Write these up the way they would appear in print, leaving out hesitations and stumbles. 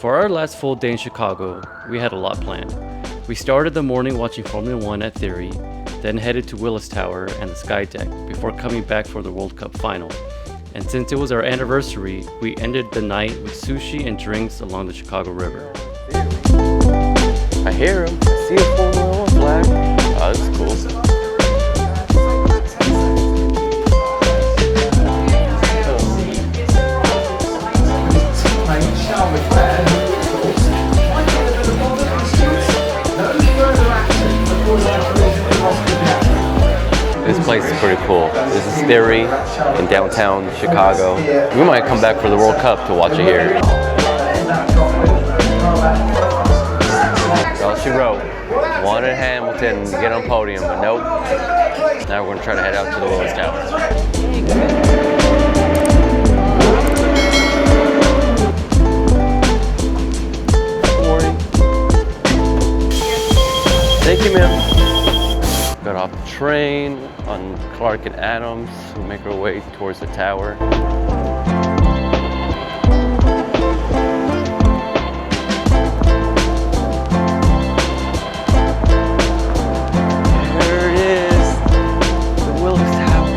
For our last full day in Chicago, we had a lot planned. We started the morning watching Formula 1 at Theory, then headed to Willis Tower and the Skydeck before coming back for the World Cup final. And since it was our anniversary, we ended the night with sushi and drinks along the Chicago River. I hear him. I see a Formula 1 flag. Oh, this is cool. This place is pretty cool. This is Theory in downtown Chicago. We might come back for the World Cup to watch it here. Well, she wrote, wanted Hamilton to get on podium, but nope. Now we're going to try to head out to the Willis Tower. Thank you, ma'am. Got off the train on Clark and Adams. We'll make our way towards the tower. There it is, the Willis Tower.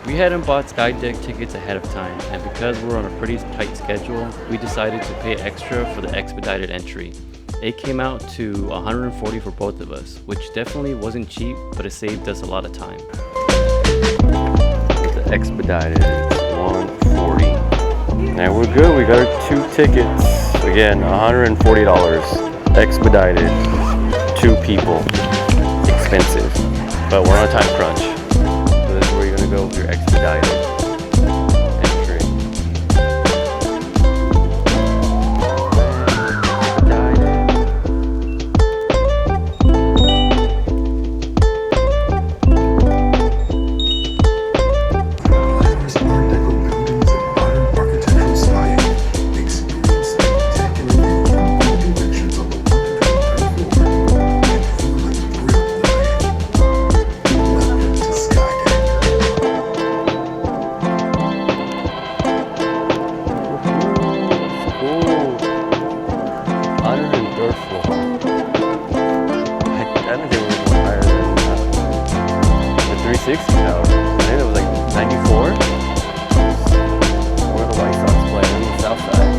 We hadn't bought Skydeck tickets ahead of time, and because we're on a pretty tight schedule, we decided to pay extra for the expedited entry. It came out to $140 for both of us, which definitely wasn't cheap, but it saved us a lot of time. The expedited $140. Now we're good, we got our 2 tickets. Again, $140. Expedited, 2 people. Expensive, but we're on a time crunch. So this is where you're gonna go with your expedited entry. Tower. I think it was like 94. Where the White Sox play on the south side.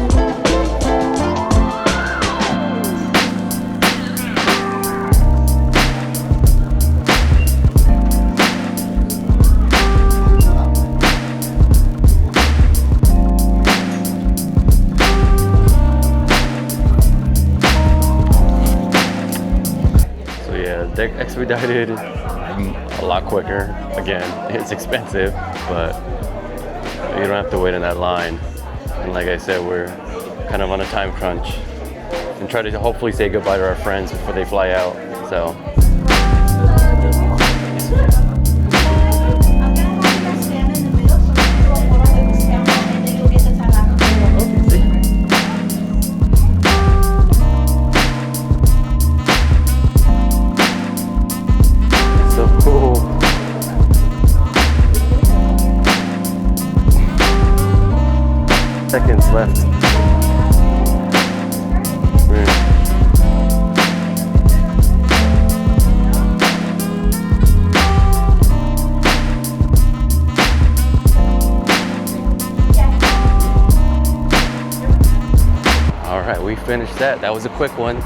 So yeah, deck expedited. A lot quicker. Again, it's expensive, but you don't have to wait in that line. And like I said, we're kind of on a time crunch and try to hopefully say goodbye to our friends before they fly out. So. Seconds left. All right, we finished that. That was a quick one.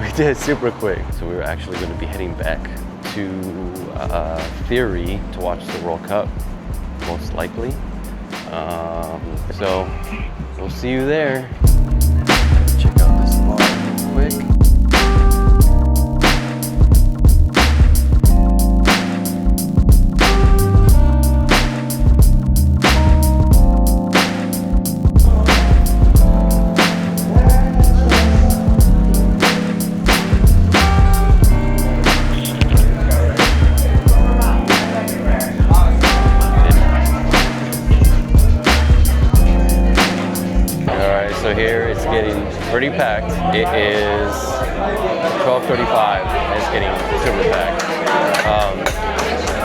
We did it super quick. So we were actually going to be heading back to Theory to watch the World Cup, most likely. So we'll see you there. Check out this bar real quick. pretty packed. It is 12:35 and it's getting super packed.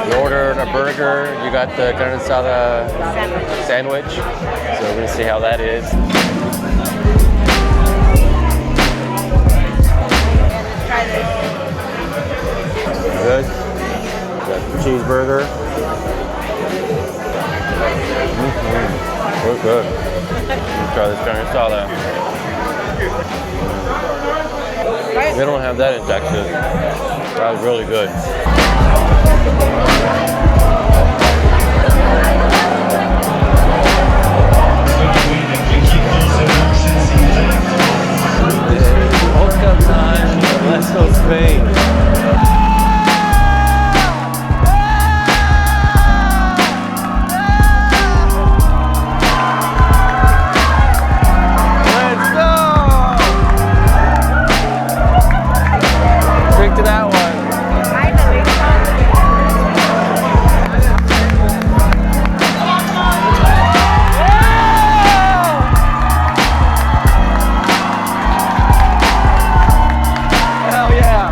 We ordered a burger. You got the carne asada sandwich. So we're gonna see how that is. Try this. Good. Got the cheeseburger. Looks good. Let's try this carne asada. They don't have that in Texas. That was really good. World Cup time. Let's go Spain. To that one. Hell yeah.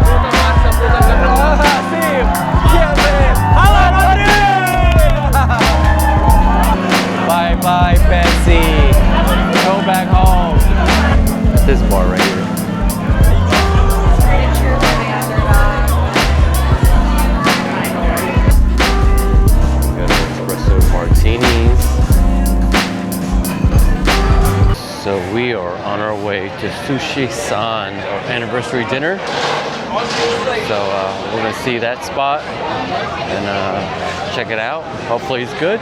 Bye bye, Betsy. Go back home. This bar right here. Martinis. So we are on our way to Sushi-san, our anniversary dinner. So we're gonna see that spot and check it out. Hopefully it's good.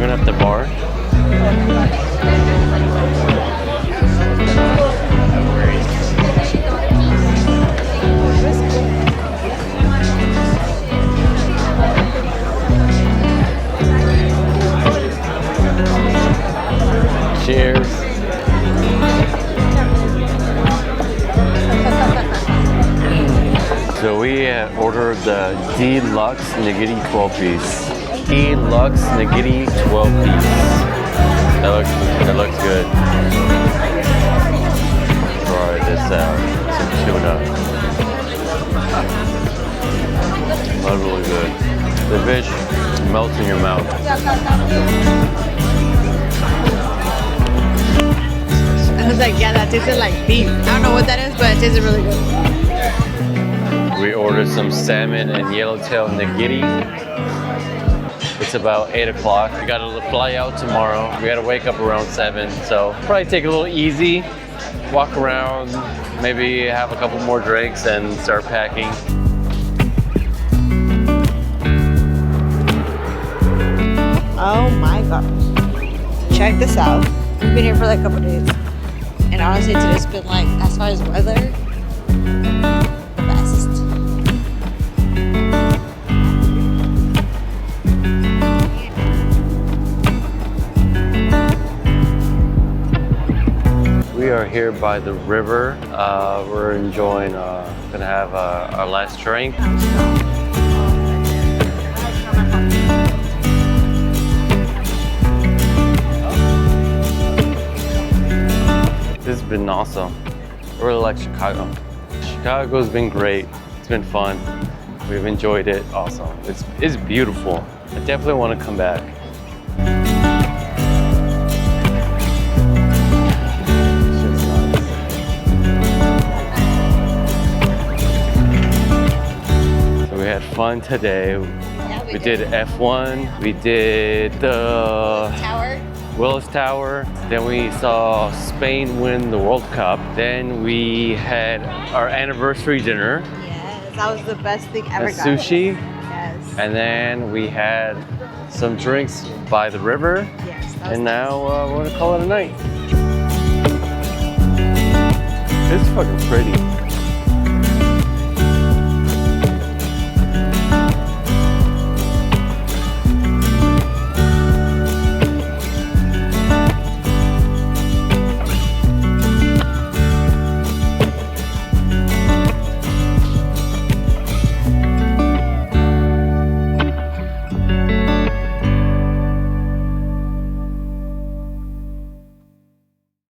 At the bar. Cheers. So we ordered the deluxe nigiri 12-piece. Deluxe nigiri 12-piece. That looks good. Try this out. Some tuna. That's really good. The fish melts in your mouth. I was like, yeah, that tasted like beef. I don't know what that is, but it tasted really good. We ordered some salmon and yellowtail nigiri. It's about 8 o'clock. We got to fly out tomorrow. We got to wake up around 7. So probably take it a little easy, walk around, maybe have a couple more drinks and start packing. Oh my gosh. Check this out. We've been here for like a couple days. And honestly, today's been like, as far as weather, the best. We are here by the river. We're enjoying, gonna have our last drink. This has been awesome. I really like Chicago. Chicago's been great. It's been fun. We've enjoyed it. Awesome. It's beautiful. I definitely want to come back. So we had fun today. Yeah, we did F1. We did the Tower. Willis Tower. Then we saw Spain win the World Cup. Then we had our anniversary dinner. Yes, that was the best thing ever. At Sushi. Yes. And then we had some drinks by the river. Yes. And now we're gonna call it a night. It's fucking pretty.